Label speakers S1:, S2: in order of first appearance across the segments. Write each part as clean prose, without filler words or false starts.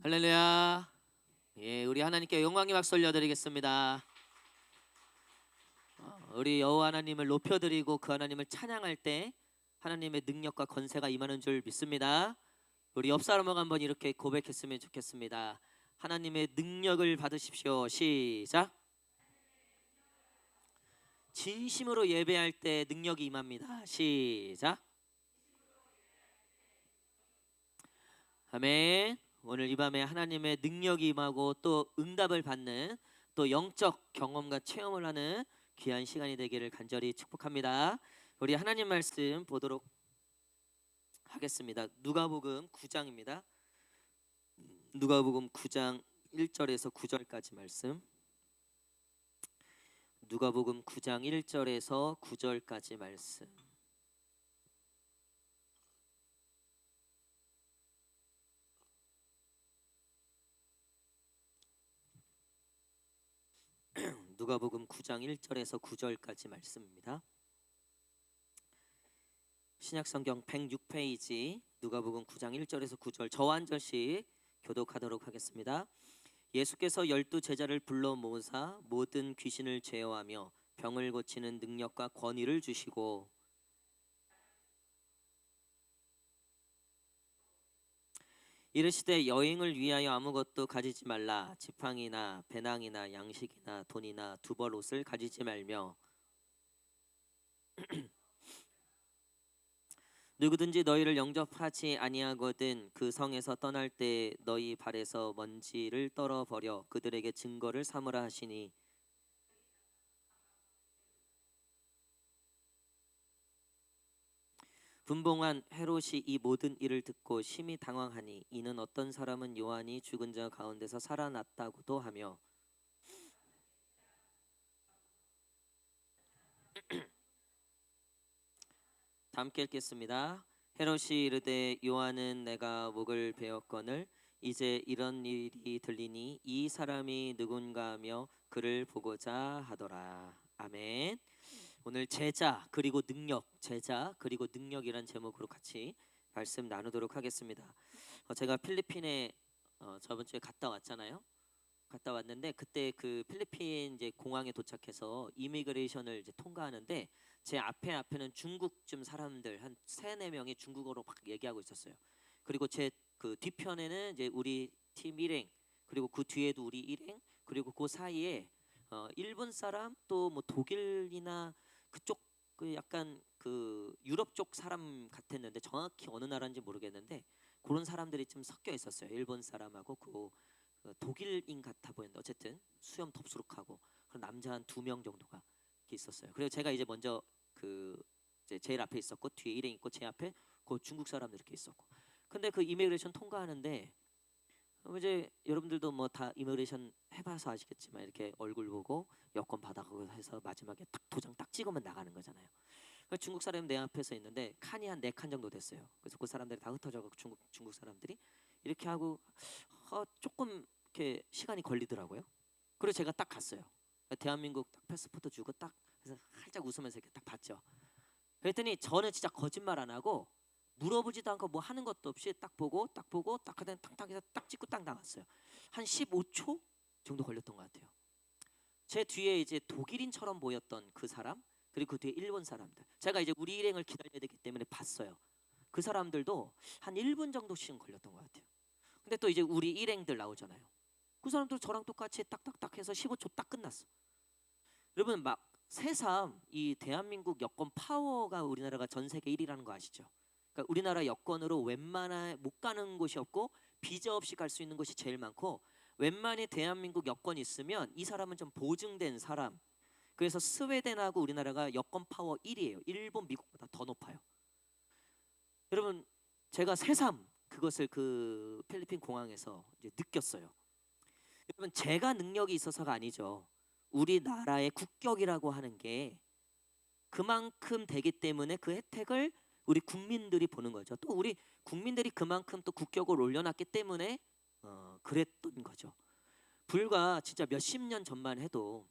S1: 할렐루야. 예, 우리 하나님께 영광의 박수 올려드리겠습니다. 우리 여호와 하나님을 높여드리고 그 하나님을 찬양할 때 하나님의 능력과 권세가 임하는 줄 믿습니다. 우리 옆 사람하고 한번 이렇게 고백했으면 좋겠습니다. 하나님의 능력을 받으십시오. 시작. 진심으로 예배할 때 능력이 임합니다. 시작. 아멘. 오늘 이 밤에 하나님의 능력이 임하고 또 응답을 받는 또 영적 경험과 체험을 하는 귀한 시간이 되기를 간절히 축복합니다. 우리 하나님 말씀 보도록 하겠습니다. 누가복음 9장입니다. 누가복음 9장 1절에서 9절까지 말씀. 누가복음 9장 1절에서 9절까지 말씀. 누가복음 9장 1절에서 9절까지 말씀입니다. 신약성경 106페이지 누가복음 9장 1절에서 9절 저와 한 절씩 교독하도록 하겠습니다. 예수께서 12 제자를 불러 모으사 모든 귀신을 제어하며 병을 고치는 능력과 권위를 주시고 이르시되 여행을 위하여 아무것도 가지지 말라. 지팡이나 배낭이나 양식이나 돈이나 두벌 옷을 가지지 말며 누구든지 너희를 영접하지 아니하거든 그 성에서 떠날 때 너희 발에서 먼지를 떨어버려 그들에게 증거를 삼으라 하시니 분봉한 헤롯이 이 모든 일을 듣고 심히 당황하니 이는 어떤 사람은 요한이 죽은 자 가운데서 살아났다고도 하며 다 함께 읽겠습니다. 헤롯이 이르되 요한은 내가 목을 베었거늘 이제 이런 일이 들리니 이 사람이 누군가 하며 그를 보고자 하더라. 아멘. 오늘 제자 그리고 능력, 제자 그리고 능력이란 제목으로 같이 말씀 나누도록 하겠습니다. 제가 필리핀에 저번 주에 갔다 왔잖아요. 갔다 왔는데 그때 그 필리핀 이제 공항에 도착해서 이미그레이션을 이제 통과하는데 제 앞에는 중국쯤 사람들 한 3-4명이 중국어로 막 얘기하고 있었어요. 그리고 제 그 뒤편에는 이제 우리 팀 일행 그리고 그 뒤에도 우리 일행 그리고 그 사이에 일본 사람 또 뭐 독일이나 그쪽 그 약간 그 유럽 쪽 사람 같았는데 정확히 어느 나라인지 모르겠는데 그런 사람들이 좀 섞여 있었어요. 일본 사람하고 그 독일인 같아 보였는데 어쨌든 수염 덥수룩하고 그런 남자 한 2명 정도가 이렇게 있었어요. 그리고 제가 이제 먼저 그 이제 제일 앞에 있었고 뒤에 일행 있고 제 앞에 그 중국 사람들 이렇게 있었고 근데 그 이미그레이션 통과하는데 이제 여러분들도 뭐 다 이미그레이션 해봐서 아시겠지만 이렇게 얼굴 보고 여권 받아가고 해서 마지막에 딱 도장 딱 찍으면 나가는 거잖아요. 중국 사람이 내 앞에서 있는데 칸이 한 4칸 정도 됐어요. 그래서 그 사람들이 다 흩어져가고 중국 사람들이 이렇게 하고 조금 이렇게 시간이 걸리더라고요. 그리고 제가 딱 갔어요. 대한민국 딱 패스포트 주고 딱 그래서 살짝 웃으면서 이렇게 딱 봤죠. 그랬더니 저는 진짜 거짓말 안 하고 물어보지도 않고 뭐 하는 것도 없이 딱 보고 딱 하더니 탕탕 해서 딱 찍고 딱 나갔어요. 한 15초 정도 걸렸던 것 같아요. 제 뒤에 이제 독일인처럼 보였던 그 사람 그리고 그 뒤에 일본 사람들 제가 이제 우리 일행을 기다려야 되기 때문에 봤어요. 그 사람들도 한 1분 정도씩은 걸렸던 것 같아요. 근데 또 이제 우리 일행들 나오잖아요. 그 사람도 저랑 똑같이 딱딱딱 해서 15초 딱 끝났어. 여러분 막 새삼 이 대한민국 여권 파워가 우리나라가 전 세계 1위라는 거 아시죠? 그러니까 우리나라 여권으로 웬만한 못 가는 곳이 없고 비자 없이 갈 수 있는 곳이 제일 많고 웬만히 대한민국 여권이 있으면 이 사람은 좀 보증된 사람. 그래서 스웨덴하고 우리나라가 여권 파워 1위예요. 일본, 미국보다 더 높아요. 여러분 제가 새삼 그것을 그 필리핀 공항에서 이제 느꼈어요. 여러분 제가 능력이 있어서가 아니죠. 우리나라의 국격이라고 하는 게 그만큼 되기 때문에 그 혜택을 우리 국민들이 보는 거죠. 또 우리 국민들이 그만큼 또 국격을 올려놨기 때문에 그랬던 거죠. 불과 진짜 몇십 년 전만 해도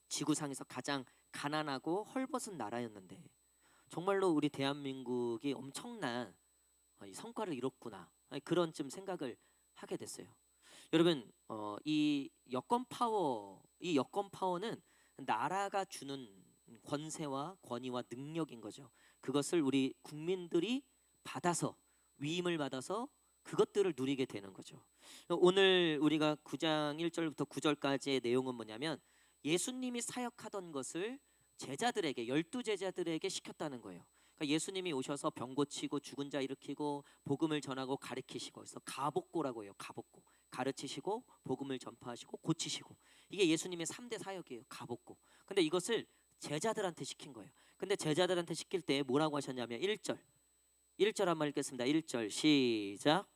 S1: 지구상에서 가장 가난하고 헐벗은 나라였는데 정말로 우리 대한민국이 엄청난 이 성과를 이뤘구나 그런 좀 생각을 하게 됐어요. 여러분, 이 여권 파워는 나라가 주는 권세와 권위와 능력인 거죠. 그것을 우리 국민들이 받아서, 위임을 받아서 그것들을 누리게 되는 거죠. 오늘 우리가 9장 1절부터 9절까지의 내용은 뭐냐면, 예수님이 사역하던 것을 제자들에게, 12제자들에게 시켰다는 거예요. 그러니까 예수님이 오셔서 병 고치고 죽은 자 일으키고 복음을 전하고 가르치시고, 그래서 가복고라고 해요. 가복고. 가르치시고 복음을 전파하시고 고치시고, 이게 예수님의 3대 사역이에요. 가복고. 근데 이것을 제자들한테 시킨 거예요. 근데 제자들한테 시킬 때 뭐라고 하셨냐면 1절 한번 읽겠습니다. 1절 시작.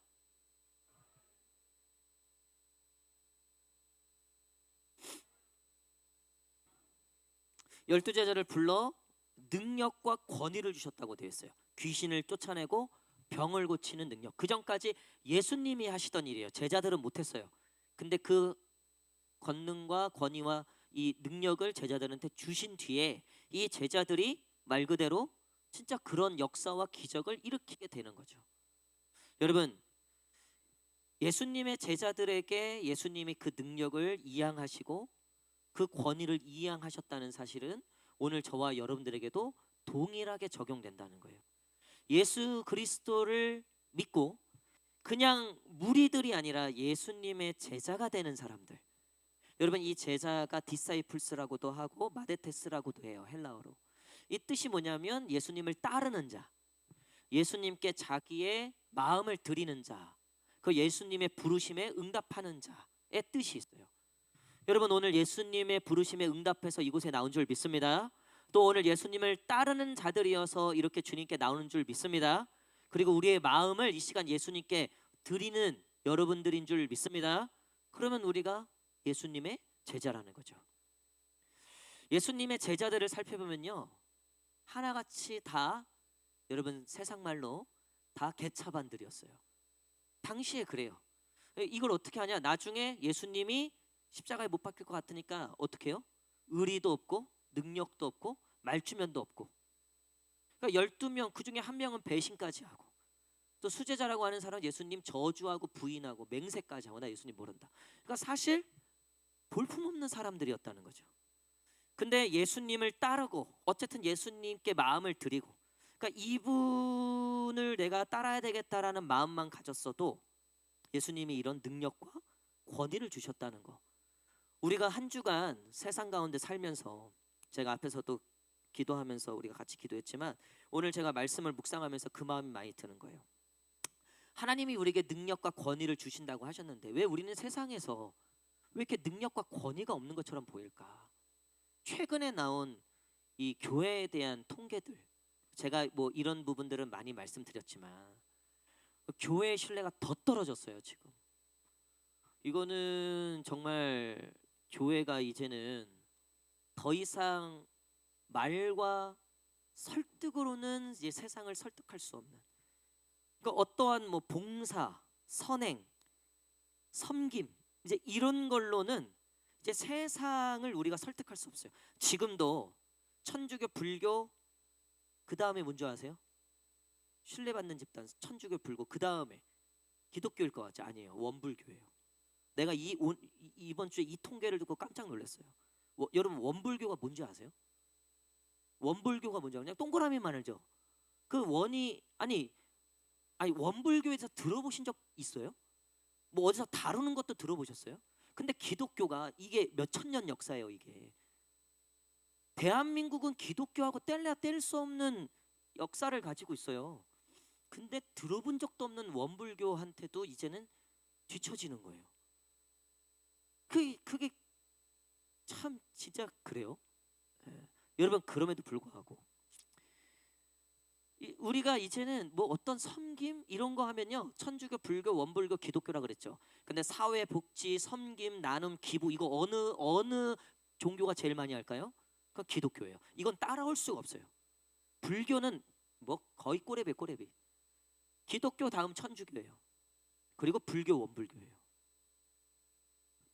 S1: 열두 제자를 불러 능력과 권위를 주셨다고 되어 있어요. 귀신을 쫓아내고 병을 고치는 능력. 그 전까지 예수님이 하시던 일이에요. 제자들은 못했어요. 근데 그 권능과 권위와 이 능력을 제자들한테 주신 뒤에 이 제자들이 말 그대로 진짜 그런 역사와 기적을 일으키게 되는 거죠. 여러분, 예수님의 제자들에게 예수님이 그 능력을 이양하시고 그 권위를 이양하셨다는 사실은 오늘 저와 여러분들에게도 동일하게 적용된다는 거예요. 예수 그리스도를 믿고 그냥 무리들이 아니라 예수님의 제자가 되는 사람들. 여러분, 이 제자가 디사이플스라고도 하고 마데테스라고도 해요. 헬라어로. 이 뜻이 뭐냐면 예수님을 따르는 자, 예수님께 자기의 마음을 드리는 자, 그 예수님의 부르심에 응답하는 자의 뜻이 있어요. 여러분, 오늘 예수님의 부르심에 응답해서 이곳에 나온 줄 믿습니다. 또 오늘 예수님을 따르는 자들이어서 이렇게 주님께 나오는 줄 믿습니다. 그리고 우리의 마음을 이 시간 예수님께 드리는 여러분들인 줄 믿습니다. 그러면 우리가 예수님의 제자라는 거죠. 예수님의 제자들을 살펴보면요, 하나같이 다, 여러분 세상 말로 다 개차반들이었어요. 당시에 그래요. 이걸 어떻게 하냐? 나중에 예수님이 십자가에 못 박힐 것 같으니까 어떻게 해요? 의리도 없고 능력도 없고 말주면도 없고. 그러니까 12명 그 중에 한 명은 배신까지 하고, 또 수제자라고 하는 사람은 예수님 저주하고 부인하고 맹세까지 하고 나 예수님 모른다. 그러니까 사실 볼품없는 사람들이었다는 거죠. 근데 예수님을 따르고 어쨌든 예수님께 마음을 드리고, 그러니까 이분을 내가 따라야 되겠다라는 마음만 가졌어도 예수님이 이런 능력과 권위를 주셨다는 거. 우리가 한 주간 세상 가운데 살면서, 제가 앞에서도 기도하면서 우리가 같이 기도했지만 오늘 제가 말씀을 묵상하면서 그 마음이 많이 드는 거예요. 하나님이 우리에게 능력과 권위를 주신다고 하셨는데 왜 우리는 세상에서 왜 이렇게 능력과 권위가 없는 것처럼 보일까? 최근에 나온 이 교회에 대한 통계들, 제가 뭐 이런 부분들은 많이 말씀드렸지만 교회의 신뢰가 더 떨어졌어요. 지금 이거는 정말 교회가 이제는 더 이상 말과 설득으로는 이제 세상을 설득할 수 없는, 그러니까 어떠한 뭐 봉사, 선행, 섬김, 이제 이런 걸로는 이제 세상을 우리가 설득할 수 없어요. 지금도 천주교, 불교, 그 다음에 뭔지 아세요? 신뢰받는 집단 천주교, 불교, 그 다음에 기독교일 것 같지? 아니에요. 원불교예요. 내가 이번 주에 이 통계를 듣고 깜짝 놀랐어요. 여러분, 원불교가 뭔지 아세요? 원불교가 뭔지 그냥 동그라미만 알죠? 그 원이 아니 원불교에서 들어보신 적 있어요? 뭐 어디서 다루는 것도 들어보셨어요? 근데 기독교가 이게 몇 천 년 역사예요. 이게 대한민국은 기독교하고 뗄래야 뗄 수 없는 역사를 가지고 있어요. 근데 들어본 적도 없는 원불교한테도 이제는 뒤처지는 거예요. 그게 참 진짜 그래요. 예. 여러분, 그럼에도 불구하고 우리가 이제는 뭐 어떤 섬김 이런 거 하면요, 천주교, 불교, 원불교, 기독교라 그랬죠. 근데 사회 복지, 섬김, 나눔, 기부, 이거 어느 종교가 제일 많이 할까요? 그 기독교예요. 이건 따라올 수가 없어요. 불교는 뭐 거의 꼬레비. 기독교 다음 천주교예요. 그리고 불교, 원불교예요.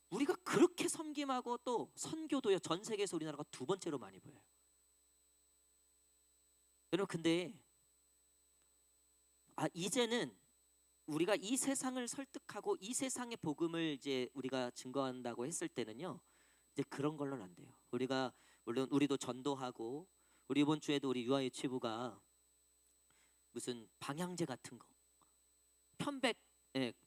S1: 우리가 그렇게 섬김하고 또 선교도요, 전 세계에서 우리나라가 두 번째로 많이 보여요. 여러분, 근데 이제는 우리가 이 세상을 설득하고 이 세상의 복음을 이제 우리가 증거한다고 했을 때는요, 이제 그런 걸로는 안 돼요. 우리가 물론 우리도 전도하고, 우리 이번 주에도 우리 유아유치부가 무슨 방향제 같은 거, 편백,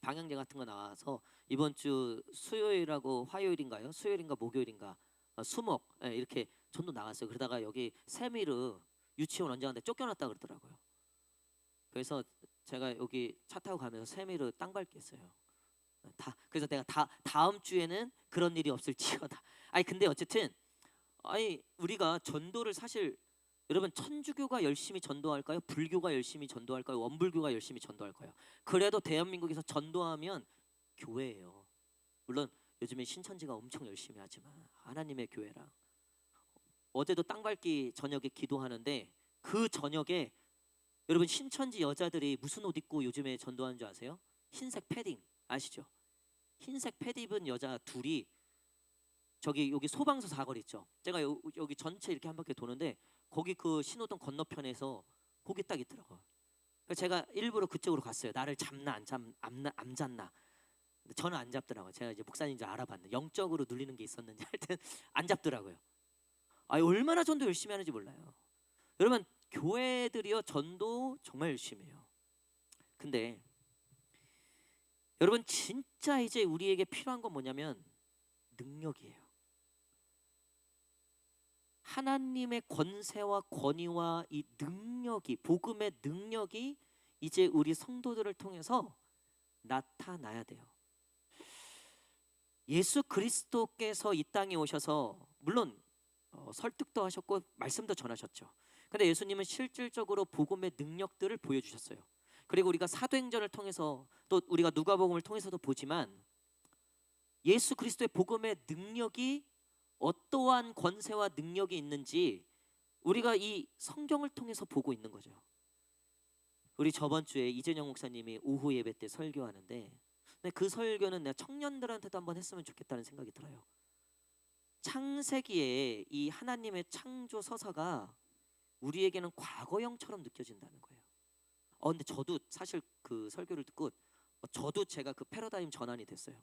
S1: 방향제 같은 거 나와서 이번 주 수요일하고 화요일인가요? 수요일인가 목요일인가, 수목, 이렇게 전도 나왔어요. 그러다가 여기 세미르 유치원 원장한테 쫓겨났다 그러더라고요. 그래서 제가 여기 차 타고 가면서 세미르 땅 밟겠어요. 그래서 내가 다음 주에는 그런 일이 없을지어다. 아니 근데 어쨌든, 아니 우리가 전도를 사실, 여러분 천주교가 열심히 전도할까요? 불교가 열심히 전도할까요? 원불교가 열심히 전도할까요? 그래도 대한민국에서 전도하면 교회예요. 물론 요즘에 신천지가 엄청 열심히 하지만 하나님의 교회랑, 어제도 땅밟기 저녁에 기도하는데 그 저녁에 여러분 신천지 여자들이 무슨 옷 입고 요즘에 전도하는 줄 아세요? 흰색 패딩 아시죠? 흰색 패딩 입은 여자 둘이 저기 여기 소방서 사거리 있죠. 제가 여기 전체 이렇게 한 바퀴 도는데 거기 그 신호등 건너편에서 거기 딱 있더라고요. 그래서 제가 일부러 그쪽으로 갔어요. 나를 잡나 안 잡나. 근데 저는 안 잡더라고요. 제가 이제 목사님인 줄 알아봤는데 영적으로 눌리는 게 있었는지 하여튼 안 잡더라고요. 아, 얼마나 전도 열심히 하는지 몰라요. 여러분 교회들이요 전도 정말 열심히 해요. 근데 여러분 진짜 이제 우리에게 필요한 건 뭐냐면 능력이에요. 하나님의 권세와 권위와 이 능력이, 복음의 능력이 이제 우리 성도들을 통해서 나타나야 돼요. 예수 그리스도께서 이 땅에 오셔서 물론 설득도 하셨고 말씀도 전하셨죠. 근데 예수님은 실질적으로 복음의 능력들을 보여주셨어요. 그리고 우리가 사도행전을 통해서 또 우리가 누가복음을 통해서도 보지만 예수 그리스도의 복음의 능력이 어떠한 권세와 능력이 있는지 우리가 이 성경을 통해서 보고 있는 거죠. 우리 저번 주에 이재영 목사님이 오후 예배 때 설교하는데, 근데 그 설교는 내가 청년들한테도 한번 했으면 좋겠다는 생각이 들어요. 창세기에 이 하나님의 창조 서사가 우리에게는 과거형처럼 느껴진다는 거예요. 근데 저도 사실 그 설교를 듣고 저도 제가 그 패러다임 전환이 됐어요.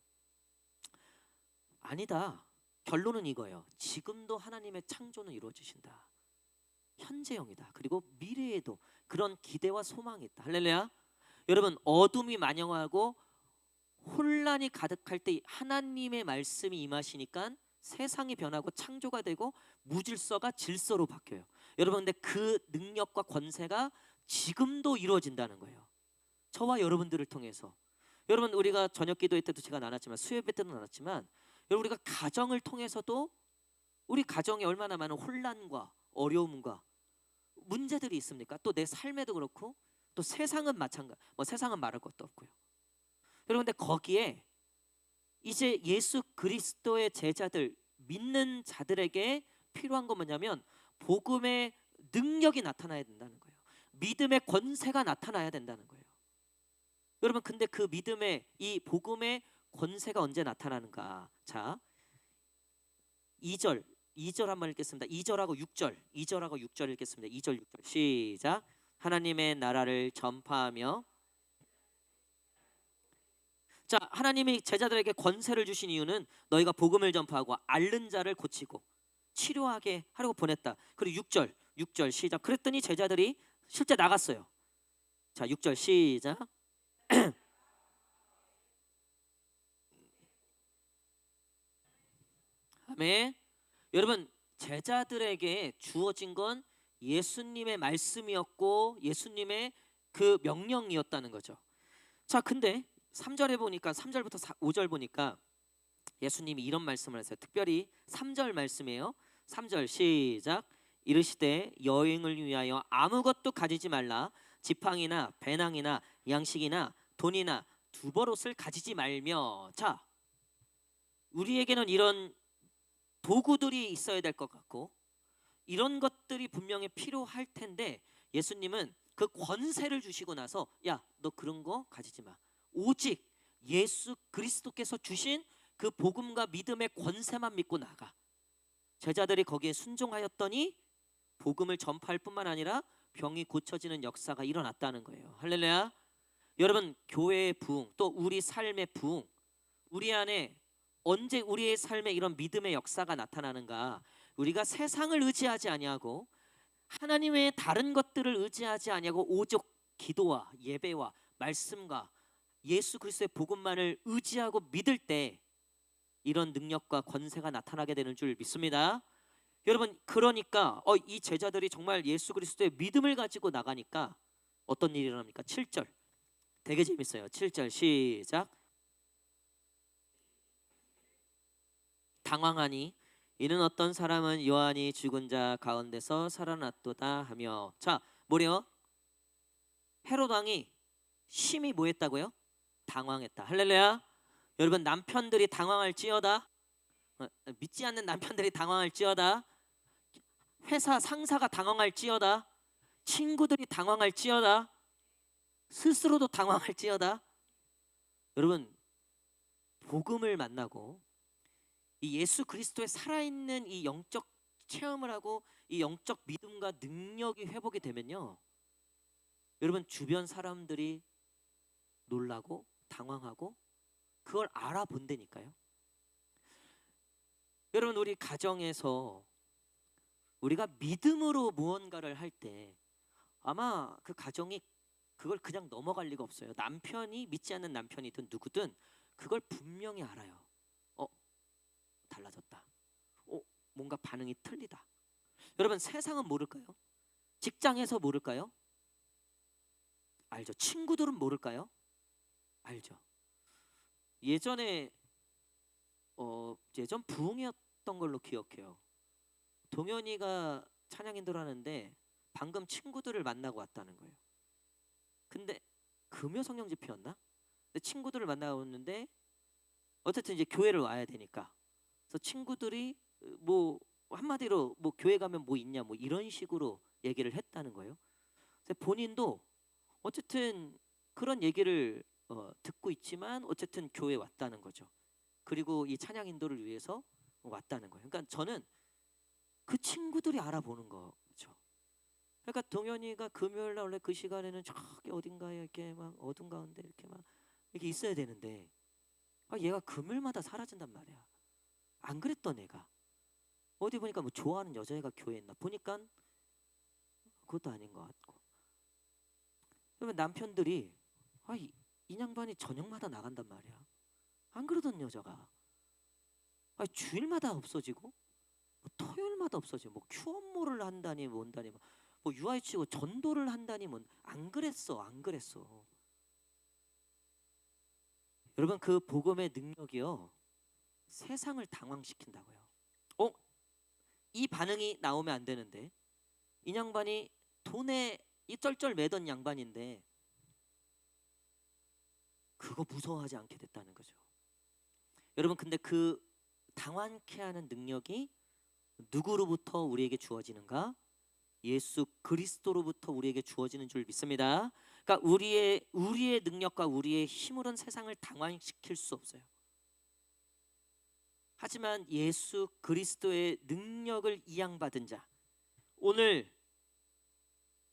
S1: 아니다. 결론은 이거예요. 지금도 하나님의 창조는 이루어지신다. 현재형이다. 그리고 미래에도 그런 기대와 소망이 있다. 할렐루야. 여러분 어둠이 만영하고 혼란이 가득할 때 하나님의 말씀이 임하시니까 세상이 변하고 창조가 되고 무질서가 질서로 바뀌어요. 여러분 근데 그 능력과 권세가 지금도 이루어진다는 거예요. 저와 여러분들을 통해서. 여러분 우리가 저녁 기도회 때도 제가 나눴지만 수요예배 때도 나눴지만 여러분 우리가 가정을 통해서도 우리 가정에 얼마나 많은 혼란과 어려움과 문제들이 있습니까? 또 내 삶에도 그렇고 또 세상은 마찬가지. 뭐 세상은 말할 것도 없고요. 여러분 근데 거기에 이제 예수 그리스도의 제자들 믿는 자들에게 필요한 건 뭐냐면 복음의 능력이 나타나야 된다는 거예요. 믿음의 권세가 나타나야 된다는 거예요. 여러분 근데 그 믿음의 이 복음의 권세가 언제 나타나는가? 자, 2절 한번 읽겠습니다. 2절하고 6절 읽겠습니다. 2절 6절 시작. 하나님의 나라를 전파하며. 자, 하나님이 제자들에게 권세를 주신 이유는 너희가 복음을 전파하고 앓는 자를 고치고 치료하게 하려고 보냈다. 그리고 6절 시작. 그랬더니 제자들이 실제 나갔어요. 자, 6절 시작. 아멘. 여러분 제자들에게 주어진 건 예수님의 말씀이었고 예수님의 그 명령이었다는 거죠. 자, 근데 3절에 보니까 3절부터 5절 보니까 예수님이 이런 말씀을 하세요. 특별히 3절 말씀이에요. 3절 시작. 이르시되 여행을 위하여 아무것도 가지지 말라. 지팡이나 배낭이나 양식이나 돈이나 두벌옷을 가지지 말며. 자, 우리에게는 이런 도구들이 있어야 될 것 같고 이런 것들이 분명히 필요할 텐데 예수님은 그 권세를 주시고 나서 야, 너 그런 거 가지지 마. 오직 예수 그리스도께서 주신 그 복음과 믿음의 권세만 믿고 나가. 제자들이 거기에 순종하였더니 복음을 전파할 뿐만 아니라 병이 고쳐지는 역사가 일어났다는 거예요. 할렐루야. 여러분, 교회의 부흥, 또 우리 삶의 부흥, 우리 안에 언제 우리의 삶에 이런 믿음의 역사가 나타나는가? 우리가 세상을 의지하지 아니하고 하나님 외에 다른 것들을 의지하지 아니하고 오직 기도와 예배와 말씀과 예수 그리스도의 복음만을 의지하고 믿을 때 이런 능력과 권세가 나타나게 되는 줄 믿습니다. 여러분, 그러니까 이 제자들이 정말 예수 그리스도의 믿음을 가지고 나가니까 어떤 일이 일어납니까? 7절 되게 재밌어요. 7절 시작. 당황하니 이는 어떤 사람은 요한이 죽은 자 가운데서 살아났도다 하며. 자, 뭐래요? 헤롯 왕이 심히 뭐 했다고요? 당황했다. 할렐루야. 여러분, 남편들이 당황할지어다. 믿지 않는 남편들이 당황할지어다. 회사 상사가 당황할지어다. 친구들이 당황할지어다. 스스로도 당황할지어다. 여러분, 복음을 만나고 이 예수 그리스도의 살아있는 이 영적 체험을 하고 이 영적 믿음과 능력이 회복이 되면요, 여러분, 주변 사람들이 놀라고 당황하고 그걸 알아본다니까요. 여러분, 우리 가정에서 우리가 믿음으로 무언가를 할 때 아마 그 가정이 그걸 그냥 넘어갈 리가 없어요. 남편이 믿지 않는 남편이든 누구든 그걸 분명히 알아요. 달라졌다. 뭔가 반응이 틀리다. 여러분, 세상은 모를까요? 직장에서 모를까요? 알죠. 친구들은 모를까요? 알죠. 예전에 예전 부흥이었던 걸로 기억해요. 동현이가 찬양인들 하는데 방금 친구들을 만나고 왔다는 거예요. 근데 금요 성령 집회였나? 근데 친구들을 만나고 왔는데 어쨌든 이제 교회를 와야 되니까, 그래서 친구들이 뭐 한마디로 뭐 교회 가면 뭐 있냐 뭐 이런 식으로 얘기를 했다는 거예요. 그래서 본인도 어쨌든 그런 얘기를 듣고 있지만 어쨌든 교회에 왔다는 거죠. 그리고 이 찬양 인도를 위해서 왔다는 거예요. 그러니까 저는 그 친구들이 알아보는 거죠. 그러니까 동현이가 금요일 날 원래 그 시간에는 저기 어딘가에 이렇게 막 어둠 가운데 이렇게 막 이렇게 있어야 되는데 얘가 금요일마다 사라진단 말이야. 안 그랬던 애가 어디 보니까 뭐 좋아하는 여자애가 교회에 있나 보니까 그것도 아닌 것 같고. 그러면 남편들이 이 양반이 저녁마다 나간단 말이야. 안 그러던 여자가 주일마다 없어지고 뭐 토요일마다 없어지고 뭐 큐업모를 한다니 뭔다니 뭐 유아유치고 전도를 한다니 안 그랬어, 안 그랬어. 여러분, 그 복음의 능력이요 세상을 당황시킨다고요. 이 반응이 나오면 안 되는데 이 양반이 돈에 이 쩔쩔 매던 양반인데 그거 무서워하지 않게 됐다는 거죠. 여러분, 근데 그 당황케 하는 능력이 누구로부터 우리에게 주어지는가? 예수 그리스도로부터 우리에게 주어지는 줄 믿습니다. 그러니까 우리의 능력과 우리의 힘으로는 세상을 당황시킬 수 없어요. 하지만 예수 그리스도의 능력을 이양받은 자, 오늘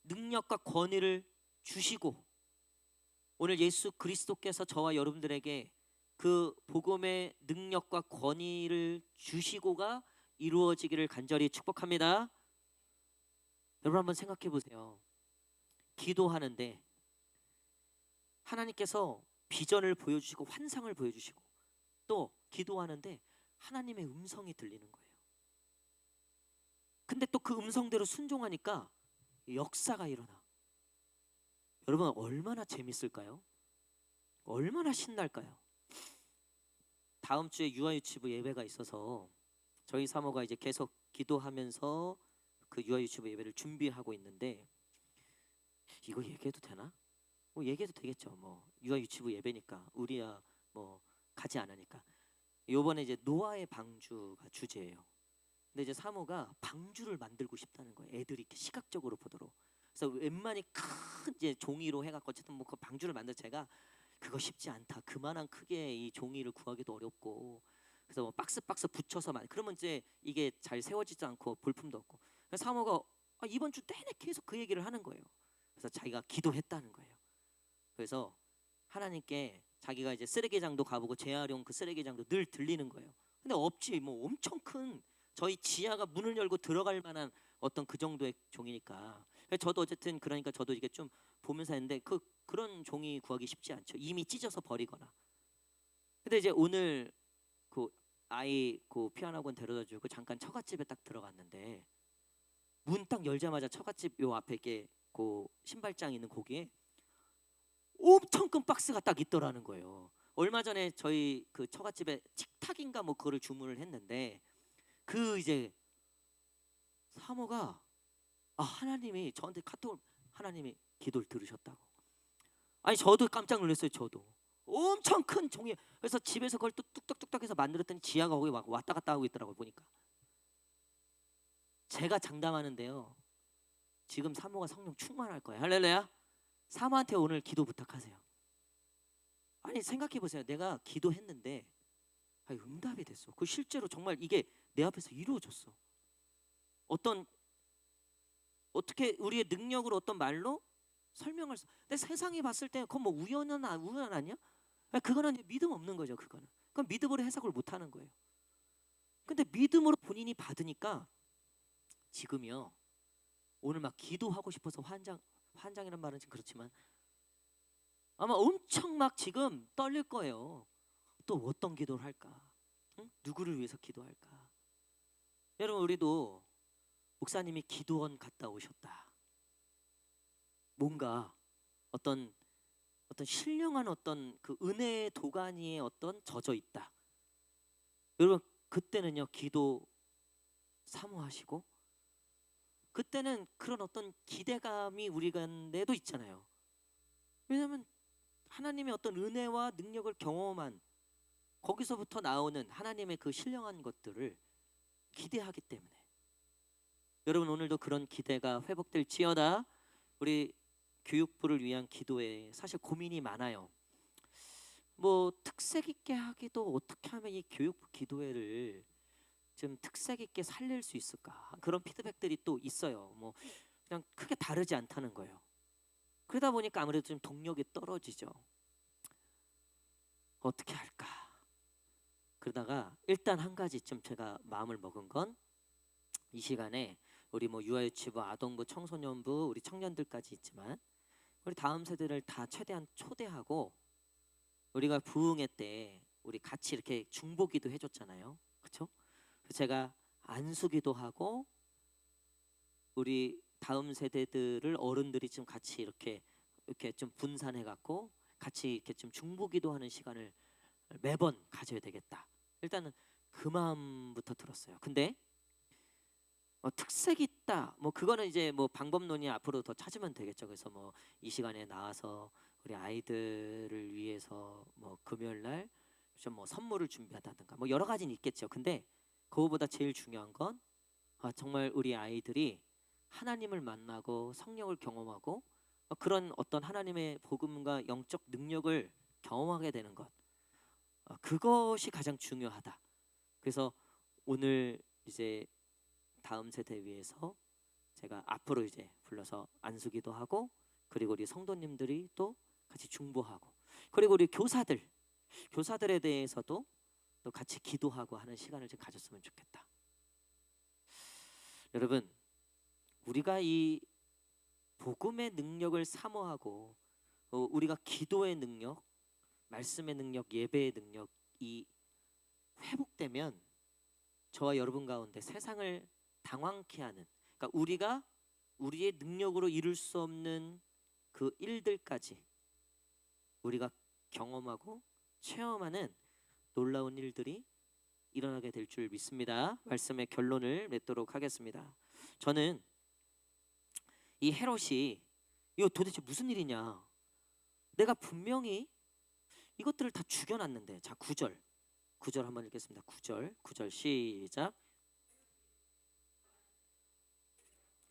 S1: 능력과 권위를 주시고 오늘 예수 그리스도께서 저와 여러분들에게 그 복음의 능력과 권위를 주시고가 이루어지기를 간절히 축복합니다. 여러분, 한번 생각해 보세요. 기도하는데 하나님께서 비전을 보여주시고 환상을 보여주시고 또 기도하는데 하나님의 음성이 들리는 거예요. 근데 또 그 음성대로 순종하니까 역사가 일어나. 여러분, 얼마나 재밌을까요? 얼마나 신날까요? 다음 주에 유아유치부 예배가 있어서 저희 사모가 이제 계속 기도하면서 그 유아유치부 예배를 준비하고 있는데 이거 얘기해도 되나? 뭐 얘기해도 되겠죠. 뭐 유아유치부 예배니까 우리야 뭐 가지 않으니까. 요번에 이제 노아의 방주가 주제예요. 근데 이제 사모가 방주를 만들고 싶다는 거예요. 애들이 이렇게 시각적으로 보도록. 그래서 웬만히 큰 이제 종이로 해갖고 어쨌든 뭐 그 방주를 만들 제가 그거 쉽지 않다. 그만한 크게 이 종이를 구하기도 어렵고. 그래서 뭐 박스 붙여서 그러면 이제 이게 잘 세워지지 않고 볼품도 없고. 그래서 사모가 이번 주 내내 계속 그 얘기를 하는 거예요. 그래서 자기가 기도했다는 거예요. 그래서 하나님께 자기가 이제 쓰레기장도 가보고 재활용 그 쓰레기장도 늘 들리는 거예요. 근데 없지 뭐 엄청 큰 저희 지하가 문을 열고 들어갈 만한 어떤 그 정도의 종이니까. 저도 어쨌든 그러니까 저도 이게 좀 보면서 했는데 그런 종이 구하기 쉽지 않죠. 이미 찢어서 버리거나. 근데 이제 오늘 그 아이 그 피아노 학원 데려다 주고 잠깐 처갓집에 딱 들어갔는데 문 딱 열자마자 처갓집 요 앞에 이렇게 그 신발장 있는 거기에 엄청 큰 박스가 딱 있더라는 거예요. 얼마 전에 저희 그 처갓집에 식탁인가 뭐 그거를 주문을 했는데 그 이제 사모가 하나님이 저한테 카톡을 하나님이 기도를 들으셨다고. 아니 저도 깜짝 놀랐어요. 저도 엄청 큰 종이. 그래서 집에서 그걸 또 뚝딱뚝딱 해서 만들었더니 지하가 거기 막 왔다 갔다 하고 있더라고요. 보니까 제가 장담하는데요, 지금 사모가 성령 충만할 거예요. 할렐루야. 사모한테 오늘 기도 부탁하세요. 아니 생각해 보세요. 내가 기도했는데 응답이 됐어. 그 실제로 정말 이게 내 앞에서 이루어졌어. 어떻게 우리의 능력으로 어떤 말로 설명할 수. 근데 세상이 봤을 때 그건 뭐 우연 아니야? 그거는 이제 믿음 없는 거죠. 그건 믿음으로 해석을 못 하는 거예요. 근데 믿음으로 본인이 받으니까 지금요. 오늘 막 기도하고 싶어서 환장이란 말은 좀 그렇지만 아마 엄청 막 지금 떨릴 거예요. 또 어떤 기도를 할까? 응? 누구를 위해서 기도할까? 여러분 우리도 목사님이 기도원 갔다 오셨다. 뭔가 어떤 신령한 어떤 그 은혜의 도가니에 어떤 젖어 있다. 여러분 그때는요 기도 사모하시고 그때는 그런 어떤 기대감이 우리 가운데도 있잖아요. 왜냐하면 하나님의 어떤 은혜와 능력을 경험한 거기서부터 나오는 하나님의 그 신령한 것들을 기대하기 때문에 여러분 오늘도 그런 기대가 회복될지어다. 우리 교육부를 위한 기도에 사실 고민이 많아요. 뭐 특색 있게 하기도 어떻게 하면 이 교육부 기도회를 좀 특색 있게 살릴 수 있을까? 그런 피드백들이 또 있어요. 뭐 그냥 크게 다르지 않다는 거예요. 그러다 보니까 아무래도 좀 동력이 떨어지죠. 어떻게 할까? 그러다가 일단 한 가지 좀 제가 마음을 먹은 건 이 시간에 우리 뭐 유아유치부, 아동부, 청소년부, 우리 청년들까지 있지만 우리 다음 세대를 다 최대한 초대하고 우리가 부흥회 때 우리 같이 이렇게 중보기도 해줬잖아요. 그렇죠? 제가 안수기도 하고 우리 다음 세대들을 어른들이 좀 같이 이렇게 좀 분산해 갖고 같이 이렇게 좀 중보기도 하는 시간을 매번 가져야 되겠다. 일단은 그 마음부터 들었어요. 근데 특색 있다. 뭐 그거는 이제 뭐 방법론이 앞으로 더 찾으면 되겠죠. 그래서 뭐 이 시간에 나와서 우리 아이들을 위해서 뭐 금요일 날 좀 뭐 선물을 준비하다든가 뭐 여러 가지는 있겠죠. 근데 그거보다 제일 중요한 건 정말 우리 아이들이 하나님을 만나고 성령을 경험하고 그런 어떤 하나님의 복음과 영적 능력을 경험하게 되는 것. 그것이 가장 중요하다. 그래서 오늘 이제 다음 세대 위해서 제가 앞으로 이제 불러서 안수기도 하고 그리고 우리 성도님들이 또 같이 중보하고 그리고 우리 교사들에 대해서도 또 같이 기도하고 하는 시간을 좀 가졌으면 좋겠다. 여러분 우리가 이 복음의 능력을 사모하고 우리가 기도의 능력, 말씀의 능력, 예배의 능력이 회복되면 저와 여러분 가운데 세상을 당황케 하는 그러니까 우리가 우리의 능력으로 이룰 수 없는 그 일들까지 우리가 경험하고 체험하는 놀라운 일들이 일어나게 될 줄 믿습니다. 말씀의 결론을 맺도록 하겠습니다. 저는 이 헤롯이 이거 도대체 무슨 일이냐? 내가 분명히 이것들을 다 죽여놨는데 자 9절 한번 읽겠습니다. 9절 시작.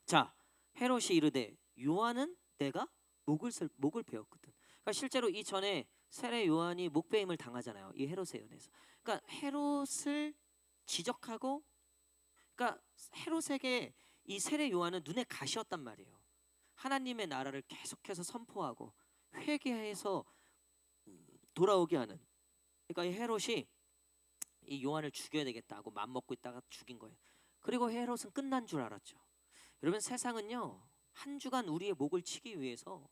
S1: 자 헤롯이 이르되 요한은 내가 목을 베었거든. 그러니까 실제로 이 전에 세례 요한이 목베임을 당하잖아요. 이 헤롯에 의해서. 그러니까 헤롯을 지적하고 그러니까 헤롯에게 이 세례 요한은 눈에 가시였단 말이에요. 하나님의 나라를 계속해서 선포하고 회개해서 돌아오게 하는. 그러니까 이 헤롯이 이 요한을 죽여야 되겠다고 마음 먹고 있다가 죽인 거예요. 그리고 헤롯은 끝난 줄 알았죠. 여러분, 세상은요 한 주간 우리의 목을 치기 위해서,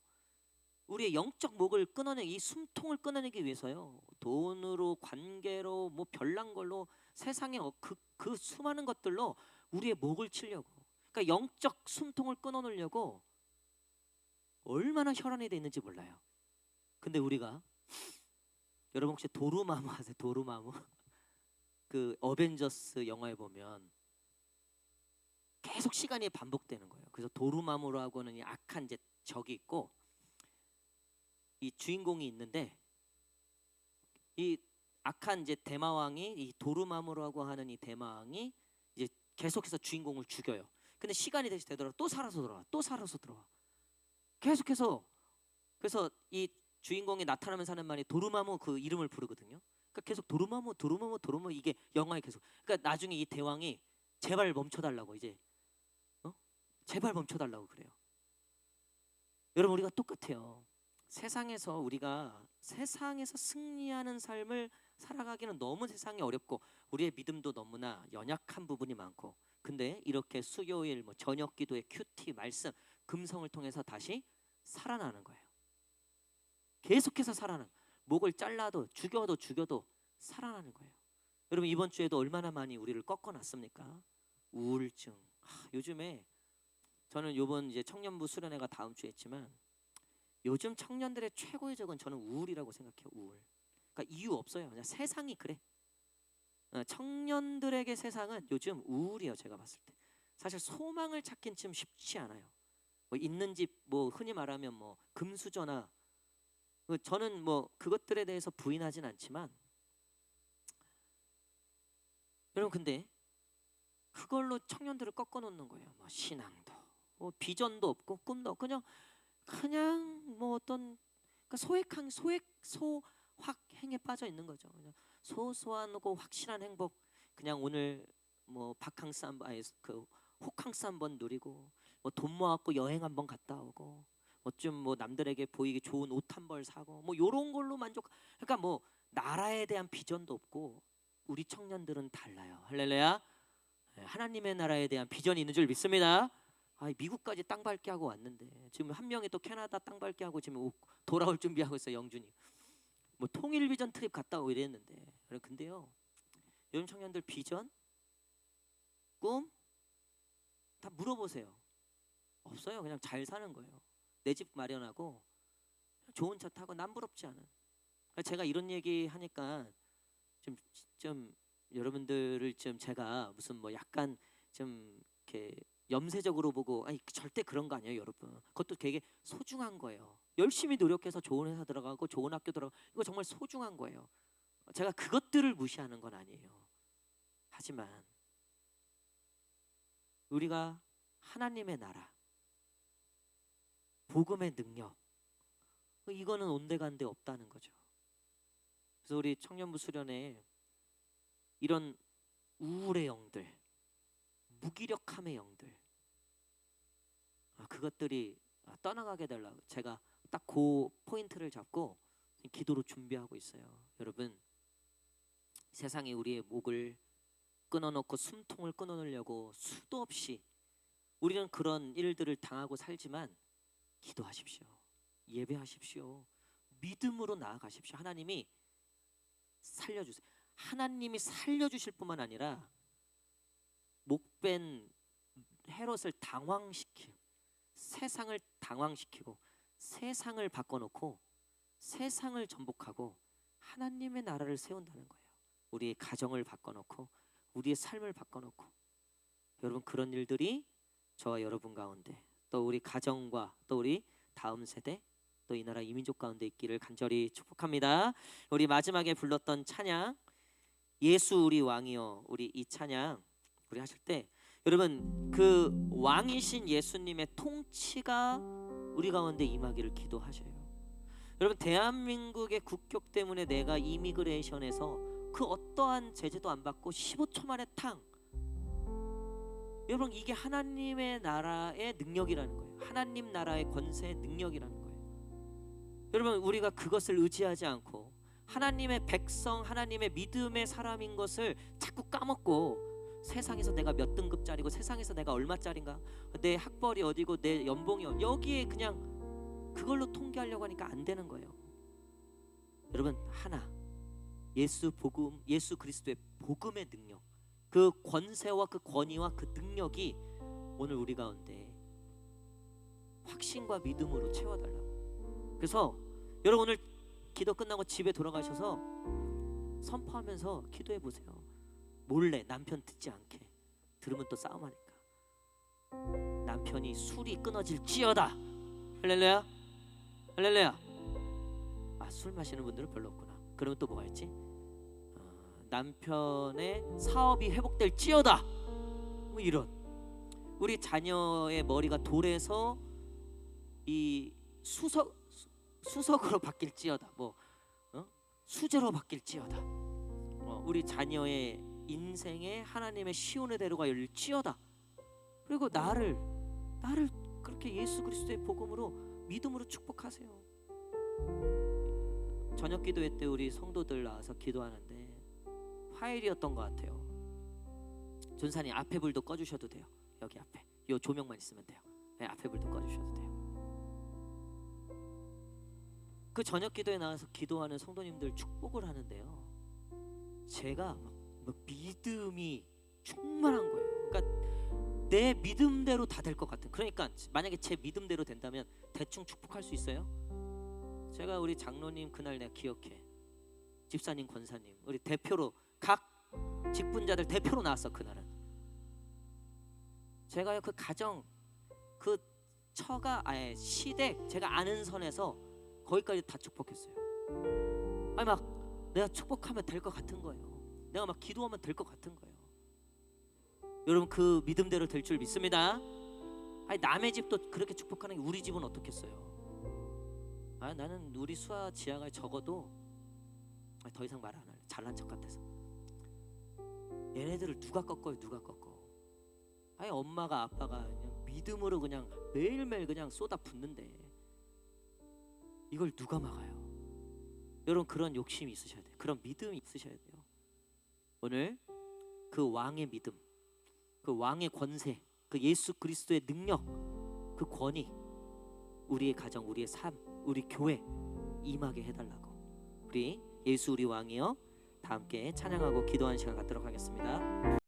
S1: 우리의 영적 목을 끊어내기, 이 숨통을 끊어내기 위해서요, 돈으로, 관계로, 뭐 별난 걸로, 세상의 그 수많은 것들로 우리의 목을 치려고, 그러니까 영적 숨통을 끊어놓으려고 얼마나 혈안이 돼 있는지 몰라요. 근데 우리가, 여러분 혹시 도루마무 아세요? 도루마무? 그 어벤져스 영화에 보면 계속 시간이 반복되는 거예요. 그래서 도루마무라고 하는 이 악한 이제 적이 있고, 이 주인공이 있는데, 이 악한 이제 대마왕이, 이 도루마무라고 하는 이 대마왕이 이제 계속해서 주인공을 죽여요. 근데 시간이 되더라도 또 살아서 들어와, 또 살아서 들어와, 계속해서. 그래서 이 주인공이 나타나면서 하는 말이 도루마무, 그 이름을 부르거든요. 그러니까 계속 도루마무, 도루마무, 도루마무, 이게 영화에 계속. 그러니까 나중에 이 대왕이 제발 멈춰달라고, 이제 제발 멈춰달라고 그래요. 여러분, 우리가 똑같아요. 세상에서 우리가 세상에서 승리하는 삶을 살아가기는 너무 세상이 어렵고, 우리의 믿음도 너무나 연약한 부분이 많고, 근데 이렇게 수요일 뭐 저녁 기도의 큐티 말씀, 금성을 통해서 다시 살아나는 거예요. 계속해서 살아나는, 목을 잘라도 죽여도 살아나는 거예요. 여러분, 이번 주에도 얼마나 많이 우리를 꺾어놨습니까? 우울증. 요즘에 저는 요번 이제 청년부 수련회가 다음 주에 있지만, 요즘 청년들의 최고의 적은 저는 우울이라고 생각해요. 우울. 그러니까 이유 없어요. 그냥 세상이 그래. 청년들에게 세상은 요즘 우울이에요. 제가 봤을 때 사실 소망을 찾긴 좀 쉽지 않아요. 뭐 있는 집, 뭐 흔히 말하면 뭐 금수저나, 저는 뭐 그것들에 대해서 부인하진 않지만, 여러분 근데 그걸로 청년들을 꺾어놓는 거예요. 뭐 신앙도, 뭐 비전도 없고 꿈도 없고, 그냥 뭐 어떤, 그러니까 소확행에 빠져 있는 거죠. 그냥 소소하고 확실한 행복, 그냥 오늘 뭐 바캉스 한번, 그 호캉스 한번 누리고, 뭐 돈 모았고 여행 한번 갔다 오고, 뭐 남들에게 보이기 좋은 옷 한 벌 사고, 뭐 요런 걸로 만족. 그러니까 뭐 나라에 대한 비전도 없고. 우리 청년들은 달라요. 할렐루야. 하나님의 나라에 대한 비전이 있는 줄 믿습니다. 미국까지 땅 밟게 하고 왔는데, 지금 한 명이 또 캐나다 땅 밟게 하고 지금 돌아올 준비하고 있어요. 영준이 뭐 통일 비전 트립 갔다 오고 이랬는데. 근데요, 요즘 청년들 비전, 꿈 다 물어보세요. 없어요. 그냥 잘 사는 거예요. 내 집 마련하고 좋은 차 타고 남부럽지 않은. 제가 이런 얘기 하니까 좀 여러분들을 좀 제가 무슨 뭐 약간 좀 이렇게 염세적으로 보고, 절대 그런 거 아니에요. 여러분, 그것도 되게 소중한 거예요. 열심히 노력해서 좋은 회사 들어가고 좋은 학교 들어가고, 이거 정말 소중한 거예요. 제가 그것들을 무시하는 건 아니에요. 하지만 우리가 하나님의 나라, 복음의 능력, 이거는 온데간데 없다는 거죠. 그래서 우리 청년부 수련회에 이런 우울의 영들, 무기력함의 영들, 그것들이 떠나가게 되려고 제가 딱 그 포인트를 잡고 기도로 준비하고 있어요. 여러분, 세상이 우리의 목을 끊어놓고 숨통을 끊어놓으려고 수도 없이 우리는 그런 일들을 당하고 살지만, 기도하십시오. 예배하십시오. 믿음으로 나아가십시오. 하나님이 살려주세요. 하나님이 살려주실 뿐만 아니라 목벤 헤롯을 세상을 당황시키고 세상을 바꿔놓고 세상을 전복하고 하나님의 나라를 세운다는 거예요. 우리의 가정을 바꿔놓고 우리의 삶을 바꿔놓고. 여러분, 그런 일들이 저와 여러분 가운데, 또 우리 가정과 또 우리 다음 세대, 또 이 나라 이민족 가운데 있기를 간절히 축복합니다. 우리 마지막에 불렀던 찬양, 예수 우리 왕이여, 우리 이 찬양 우리 하실 때, 여러분 그 왕이신 예수님의 통치가 우리 가운데 임하기를 기도하셔요. 여러분, 대한민국의 국격 때문에 내가 이미그레이션에서 그 어떠한 제재도 안 받고 15초 만에 탕. 여러분, 이게 하나님의 나라의 능력이라는 거예요. 하나님 나라의 권세의 능력이라는 거예요. 여러분, 우리가 그것을 의지하지 않고 하나님의 백성, 하나님의 믿음의 사람인 것을 자꾸 까먹고 세상에서 내가 몇 등급짜리고 세상에서 내가 얼마짜린가, 내 학벌이 어디고 내 연봉이 여기에 그냥 그걸로 통계하려고 하니까 안 되는 거예요. 여러분, 하나, 예수 복음, 예수 그리스도의 복음의 능력, 그 권세와 그 권위와 그 능력이 오늘 우리 가운데 확신과 믿음으로 채워달라고. 그래서 여러분, 오늘 기도 끝나고 집에 돌아가셔서 선포하면서 기도해 보세요. 몰래 남편 듣지 않게. 들으면 또 싸움하니까. 남편이 술이 끊어질지어다. 할렐루야, 할렐루야. 아, 술 마시는 분들은 별로 없구나. 그러면 또 뭐가 있지? 남편의 사업이 회복될지어다. 뭐 이런. 우리 자녀의 머리가 돌에서 이 수석으로 바뀔지어다. 뭐 수제로 바뀔지어다. 우리 자녀의 인생에 하나님의 시온의 대로가 열릴지어다. 그리고 나를 그렇게 예수 그리스도의 복음으로 믿음으로 축복하세요. 저녁 기도회 때 우리 성도들 나와서 기도하는데 화요일이었던 것 같아요. 전사님 앞에 불도 꺼주셔도 돼요. 여기 앞에 요 조명만 있으면 돼요. 네, 앞에 불도 꺼주셔도 돼요. 그 저녁 기도에 나와서 기도하는 성도님들 축복을 하는데요, 제가 막 믿음이 충만한 거예요. 그러니까 내 믿음대로 다 될 것 같은. 그러니까 만약에 제 믿음대로 된다면 대충 축복할 수 있어요? 제가 우리 장로님 그날 내가 기억해. 집사님, 권사님, 우리 대표로 각 직분자들 대표로 나왔어. 그날은 제가요 그 가정, 그 처가, 아예 시댁, 제가 아는 선에서 거기까지 다 축복했어요. 아니 막 내가 축복하면 될 것 같은 거예요. 내가 막 기도하면 될 것 같은 거예요. 여러분, 그 믿음대로 될 줄 믿습니다. 아니 남의 집도 그렇게 축복하는 게 우리 집은 어떻겠어요? 아, 나는 우리 수아 지아가 적어도 더 이상 말 안 할래. 잘난 척 같아서. 얘네들을 누가 꺾어요? 누가 꺾어? 아니 엄마가 아빠가 그냥 믿음으로 그냥 매일매일 그냥 쏟아 붓는데 이걸 누가 막아요? 여러분, 그런 욕심이 있으셔야 돼요. 그런 믿음이 있으셔야 돼요. 오늘 그 왕의 믿음, 그 왕의 권세, 그 예수 그리스도의 능력, 그 권위 우리의 가정, 우리의 삶, 우리 교회 임하게 해달라고. 우리 예수 우리 왕이여 다 함께 찬양하고 기도하는 시간 갖도록 하겠습니다.